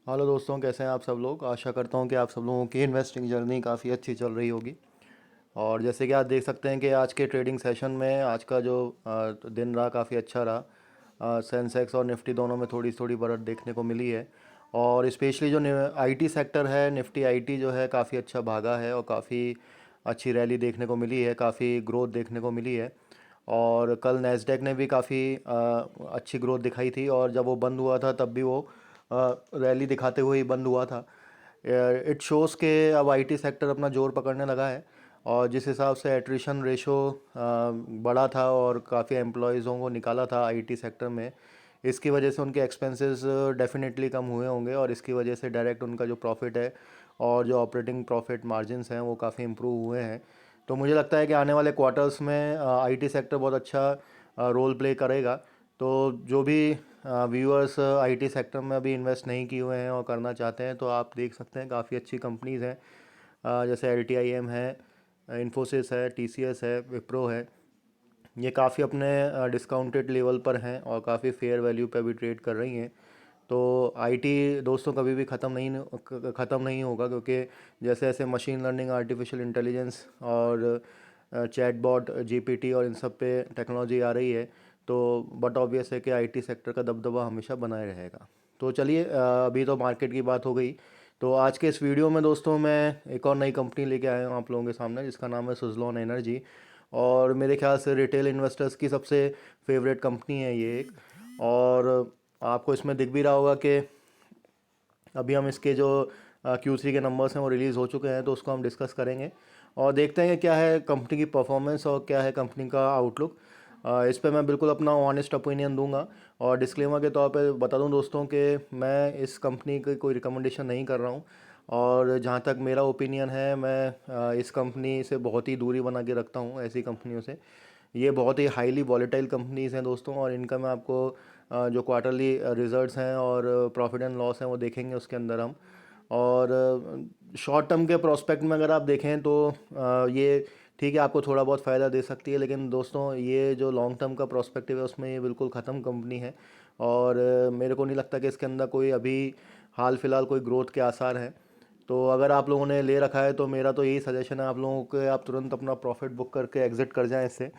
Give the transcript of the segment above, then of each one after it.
Hello दोस्तों, कैसे हैं आप सब लोग। आशा करता हूं कि आप सब लोगों की इन्वेस्टिंग जर्नी काफ़ी अच्छी चल रही होगी। और जैसे कि आप देख सकते हैं कि आज के ट्रेडिंग सेशन में आज का जो दिन रहा काफ़ी अच्छा रहा। सेंसेक्स और निफ्टी दोनों में थोड़ी थोड़ी बढ़त देखने को मिली है। और स्पेशली जो आईटी सेक्टर है, निफ्टी आईटी जो है काफ़ी अच्छा भागा है और काफ़ी अच्छी रैली देखने को मिली है, काफ़ी ग्रोथ देखने को मिली है। और कल नैस्डैक ने भी काफ़ी अच्छी ग्रोथ दिखाई थी और जब वो बंद हुआ था तब भी वो रैली दिखाते हुए ही बंद हुआ था। इट शोज़ के अब आईटी सेक्टर अपना जोर पकड़ने लगा है। और जिस हिसाब से एट्रिशन रेशो बढ़ा था और काफ़ी एम्प्लॉयज़ों को निकाला था आईटी सेक्टर में, इसकी वजह से उनके एक्सपेंसेस डेफिनेटली कम हुए होंगे और इसकी वजह से डायरेक्ट उनका जो प्रॉफिट है और जो ऑपरेटिंग प्रॉफिट मार्जिन्स हैं वो काफ़ी इम्प्रूव हुए हैं। तो मुझे लगता है कि आने वाले क्वार्टर्स में आईटी सेक्टर बहुत अच्छा रोल प्ले करेगा। तो जो भी व्यूअर्स आईटी सेक्टर में अभी इन्वेस्ट नहीं किए हुए हैं और करना चाहते हैं तो आप देख सकते हैं काफ़ी अच्छी कंपनीज़ हैं। जैसे एल टी आई एम है, इन्फोसिस है, टी सी एस है, विप्रो है। ये काफ़ी अपने डिस्काउंटेड लेवल पर हैं और काफ़ी फेयर वैल्यू पे भी ट्रेड कर रही हैं। तो आईटी दोस्तों कभी भी ख़त्म नहीं होगा, क्योंकि जैसे जैसे मशीन लर्निंग, आर्टिफिशियल इंटेलिजेंस और चैटबॉट, जीपीटी और इन सब पे टेक्नोलॉजी आ रही है, तो बट ऑब्वियस है कि आईटी सेक्टर का दबदबा हमेशा बनाए रहेगा। तो चलिए, अभी तो मार्केट की बात हो गई। तो आज के इस वीडियो में दोस्तों मैं एक और नई कंपनी लेके आया हूँ आप लोगों के सामने, जिसका नाम है सुज़लोन एनर्जी। और मेरे ख्याल से रिटेल इन्वेस्टर्स की सबसे फेवरेट कंपनी है ये एक। और आपको इसमें दिख भी रहा होगा कि अभी हम इसके जो Q3 के नंबर्स हैं वो रिलीज़ हो चुके हैं, तो उसको हम डिस्कस करेंगे और देखते हैं कि क्या है कंपनी की परफॉर्मेंस और क्या है कंपनी का आउटलुक। इस पे मैं बिल्कुल अपना ऑनेस्ट ओपिनियन दूंगा। और डिस्क्लेमर के तौर पे बता दूं दोस्तों कि मैं इस कंपनी की कोई रिकमेंडेशन नहीं कर रहा हूं। और जहां तक मेरा ओपिनियन है, मैं इस कंपनी से बहुत ही दूरी बना के रखता हूं, ऐसी कंपनियों से। ये बहुत ही हाईली वॉलेटाइल कंपनीज़ हैं दोस्तों, और इनका मैं आपको जो क्वार्टरली रिजल्ट्स हैं और प्रॉफिट एंड लॉस हैं वो देखेंगे उसके अंदर हम। और शॉर्ट टर्म के प्रोस्पेक्ट में अगर आप देखें तो ये ठीक है, आपको थोड़ा बहुत फ़ायदा दे सकती है, लेकिन दोस्तों ये जो लॉन्ग टर्म का प्रोस्पेक्टिव है उसमें ये बिल्कुल ख़त्म कंपनी है। और मेरे को नहीं लगता कि इसके अंदर कोई अभी हाल फिलहाल कोई ग्रोथ के आसार हैं। तो अगर आप लोगों ने ले रखा है तो मेरा तो यही सजेशन है आप लोगों को, आप तुरंत अपना प्रॉफिट बुक करके एग्ज़िट कर जाएं इससे।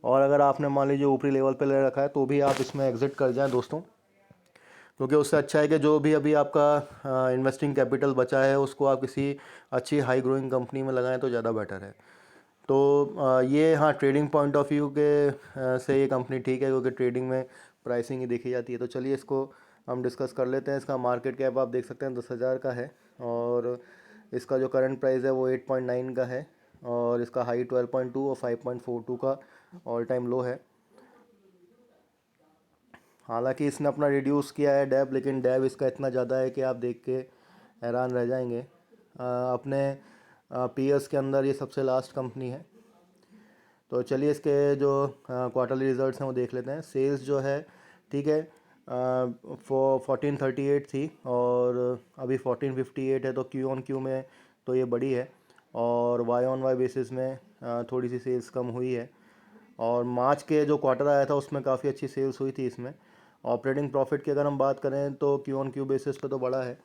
और अगर आपने मान लीजिए ऊपरी लेवल पे ले रखा है तो भी आप इसमें एग्ज़िट कर जाएं दोस्तों, क्योंकि उससे अच्छा है कि जो भी अभी आपका इन्वेस्टिंग कैपिटल बचा है उसको आप किसी अच्छी हाई ग्रोइंग कंपनी में लगाएं तो ज़्यादा बेटर है। तो ये हाँ, ट्रेडिंग पॉइंट ऑफ व्यू के से ये कंपनी ठीक है, क्योंकि ट्रेडिंग में प्राइसिंग ही देखी जाती है। तो चलिए इसको हम डिस्कस कर लेते हैं। इसका मार्केट कैप आप देख सकते हैं 10,000 का है। और इसका जो करंट प्राइस है वो 8.9 का है। और इसका हाई 12.2 और 5.42 का ऑल टाइम लो है। हालांकि इसने अपना रिड्यूस किया है डैब, लेकिन डैब इसका इतना ज़्यादा है कि आप देख के हैरान रह जाएंगे। अपने पीएस के अंदर ये सबसे लास्ट कंपनी है। तो चलिए इसके जो क्वार्टरली रिजल्ट्स हैं वो देख लेते हैं। सेल्स जो है ठीक है, 1438 थी और अभी 1458 है, तो क्यू ऑन क्यू में तो ये बड़ी है। और वाई ऑन वाई बेसिस में थोड़ी सी सेल्स कम हुई है। और मार्च के जो क्वार्टर आया था उसमें काफ़ी अच्छी सेल्स हुई थी इसमें। ऑपरेटिंग प्रॉफिट की अगर हम बात करें तो क्यू ऑन क्यू बेसिस पे तो बड़ा है,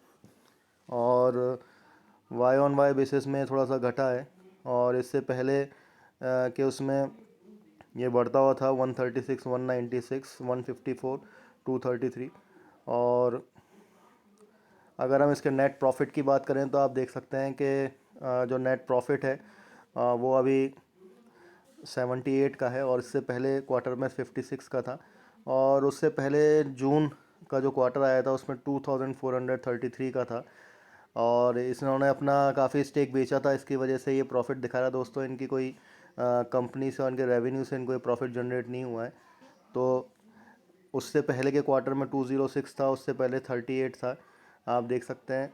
और वाई ऑन वाई बेसिस में थोड़ा सा घटा है। और इससे पहले कि उसमें ये बढ़ता हुआ था 136, 196, 154, 233। और अगर हम इसके नेट प्रॉफिट की बात करें तो आप देख सकते हैं कि जो नेट प्रॉफिट है वो अभी 78 का है, और इससे पहले क्वार्टर में 56 का था। और उससे पहले जून का जो क्वार्टर आया था उसमें 2433 का था। और इन्होंने अपना काफ़ी स्टेक बेचा था, इसकी वजह से ये प्रॉफिट दिखा रहा है दोस्तों। इनकी कोई कंपनी से, उनके रेवेन्यू से इनको प्रॉफिट जनरेट नहीं हुआ है। तो उससे पहले के क्वार्टर में 206 था, उससे पहले 38 था, आप देख सकते हैं।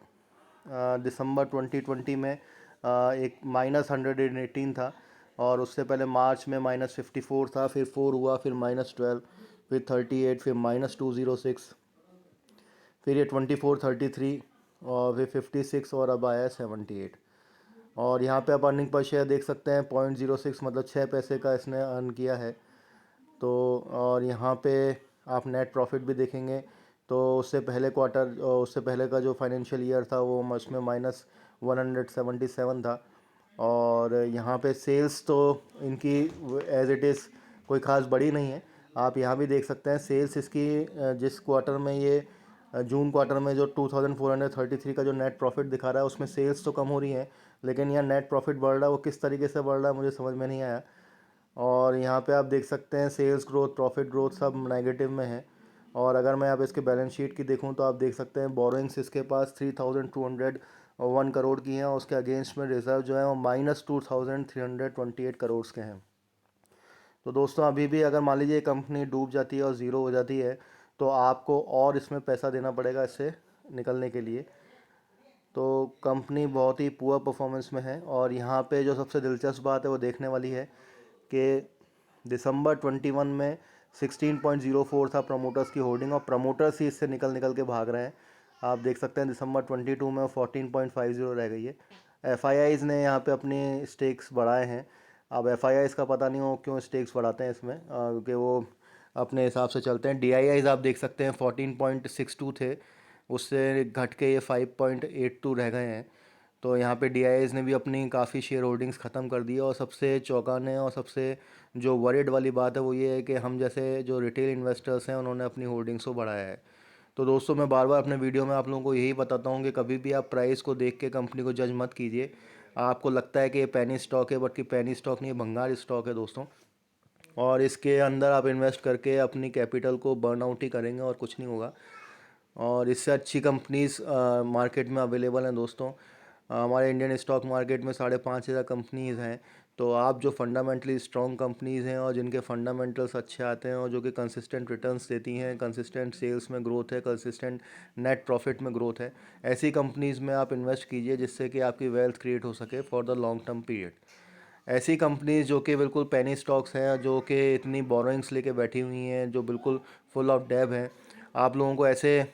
दिसंबर 2020 में एक -118 था। और उससे पहले मार्च में -54 था, फिर 4 हुआ, फिर -12, फिर 38, फिर -206, फिर ये 2433, और फिर 56, और अब आया है 78। और यहाँ पे आप अर्निंग पर शेयर देख सकते हैं 0.06, मतलब 6 पैसे का इसने अर्न किया है। तो और यहाँ पे आप नेट प्रॉफिट भी देखेंगे तो उससे पहले का जो फाइनेंशियल ईयर था वो उसमें -177 था। और यहाँ पे सेल्स तो इनकी एज इट इज़ कोई ख़ास बड़ी नहीं है। आप यहाँ भी देख सकते हैं सेल्स इसकी जिस क्वार्टर में ये जून क्वार्टर में जो 2433 का जो नेट प्रॉफिट दिखा रहा है उसमें सेल्स तो कम हो रही हैं, लेकिन यहाँ नेट प्रॉफिट बढ़ रहा है वो किस तरीके से बढ़ रहा है मुझे समझ में नहीं आया। और यहाँ पे आप देख सकते हैं सेल्स ग्रोथ, प्रॉफिट ग्रोथ सब नेगेटिव में है। और अगर मैं आप इसके बैलेंस शीट की देखूँ तो आप देख सकते हैं बोरोइंग्स इसके पास 3201 करोड़ की हैं और उसके अगेंस्ट में रिजर्व जो है वो -2328 करोड़ के हैं। तो दोस्तों अभी भी अगर मान लीजिए कंपनी डूब जाती है और ज़ीरो हो जाती है तो आपको और इसमें पैसा देना पड़ेगा इससे निकलने के लिए। तो कंपनी बहुत ही पुअर परफॉर्मेंस में है। और यहाँ पे जो सबसे दिलचस्प बात है वो देखने वाली है कि दिसंबर 21 में 16.04 था प्रमोटर्स की होल्डिंग और प्रमोटर्स ही इससे निकल निकल के भाग रहे हैं। आप देख सकते हैं दिसंबर 22 में 14.50 रह गई है। एफ ने यहाँ पे अपने स्टेक्स बढ़ाए हैं। अब एफ का पता नहीं हो क्यों स्टेक्स बढ़ाते हैं इसमें, क्योंकि वो अपने हिसाब से चलते हैं। डी आप देख सकते हैं 14.62 थे, उससे घट के ये 5.82 रह गए हैं। तो यहाँ पे डी ने भी अपनी काफ़ी शेयर होल्डिंग्स ख़त्म कर दी है। और सबसे चौंकाने और सबसे जो वरीड वाली बात है वो ये है कि हम जैसे जो रिटेल इन्वेस्टर्स हैं उन्होंने अपनी होल्डिंग्स को बढ़ाया है। तो दोस्तों मैं बार बार अपने वीडियो में आप लोगों को यही बताता हूँ कि कभी भी आप प्राइस को देख के कंपनी को जज मत कीजिए। आपको लगता है कि ये पेनी स्टॉक है, बट कि पेनी स्टॉक नहीं है, भंगार स्टॉक है दोस्तों। और इसके अंदर आप इन्वेस्ट करके अपनी कैपिटल को बर्न आउट ही करेंगे और कुछ नहीं होगा। और इससे अच्छी कंपनीज मार्केट में अवेलेबल हैं दोस्तों। हमारे इंडियन स्टॉक मार्केट में 5,500 कंपनीज हैं। तो आप जो फंडामेंटली स्ट्रॉन्ग कंपनीज हैं और जिनके फंडामेंटल्स अच्छे आते हैं और जो कि कंसिस्टेंट रिटर्न्स देती हैं, कंसिस्टेंट सेल्स में ग्रोथ है, कंसिस्टेंट नेट प्रॉफिट में ग्रोथ है, ऐसी कंपनीज में आप इन्वेस्ट कीजिए जिससे कि आपकी वेल्थ क्रिएट हो सके for the long term period. ऐसी कंपनीज जो कि बिल्कुल पेनी स्टॉक्स हैं, जो कि इतनी बोरोइंग्स लेके बैठी हुई हैं, जो बिल्कुल फुल ऑफ डेब हैं, आप लोगों को ऐसे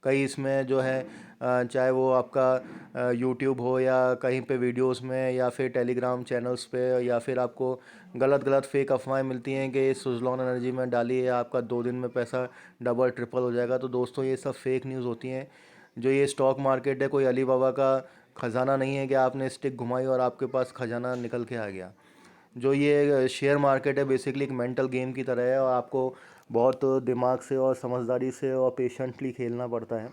कई इसमें जो है चाहे वो आपका यूट्यूब हो या कहीं पे वीडियोस में या फिर टेलीग्राम चैनल्स पे, या फिर आपको गलत गलत फेक अफवाहें मिलती हैं कि सुजलॉन एनर्जी में डालिए आपका 2 दिन में पैसा डबल ट्रिपल हो जाएगा। तो दोस्तों ये सब फेक न्यूज़ होती हैं। जो ये स्टॉक मार्केट है कोई अली बाबा का ख़जाना नहीं है कि आपने स्टिक घुमाई और आपके पास खजाना निकल के आ गया। जो ये शेयर मार्केट है बेसिकली एक मेंटल गेम की तरह है और आपको बहुत दिमाग से और समझदारी से और पेशेंटली खेलना पड़ता है।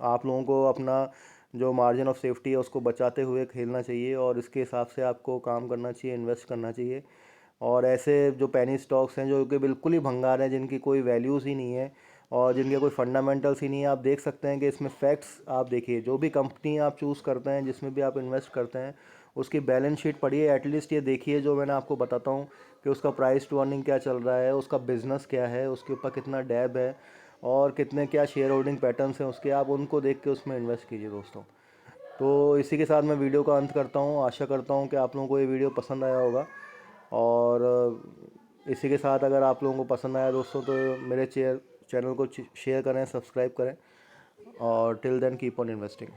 आप लोगों को अपना जो मार्जिन ऑफ सेफ्टी है उसको बचाते हुए खेलना चाहिए और इसके हिसाब से आपको काम करना चाहिए, इन्वेस्ट करना चाहिए। और ऐसे जो पेनी स्टॉक्स हैं जो कि बिल्कुल ही भंगार हैं, जिनकी कोई वैल्यूज़ ही नहीं है और जिनके कोई फंडामेंटल्स ही नहीं है, आप देख सकते हैं कि इसमें फैक्ट्स आप देखिए। जो भी कंपनी आप चूज़ करते हैं, जिसमें भी आप इन्वेस्ट करते हैं, उसकी बैलेंस शीट पढ़िए, एटलीस्ट ये देखिए जो मैंने आपको बताता हूँ कि उसका प्राइस टू अर्निंग क्या चल रहा है, उसका बिज़नेस क्या है, उसके ऊपर कितना डैब है और कितने क्या शेयर होल्डिंग पैटर्न्स हैं उसके, आप उनको देख के उसमें इन्वेस्ट कीजिए दोस्तों। तो इसी के साथ मैं वीडियो का अंत करता हूँ। आशा करता हूँ कि आप लोगों को ये वीडियो पसंद आया होगा। और इसी के साथ अगर आप लोगों को पसंद आया दोस्तों तो मेरे चैनल को शेयर करें, सब्सक्राइब करें और till then keep on investing.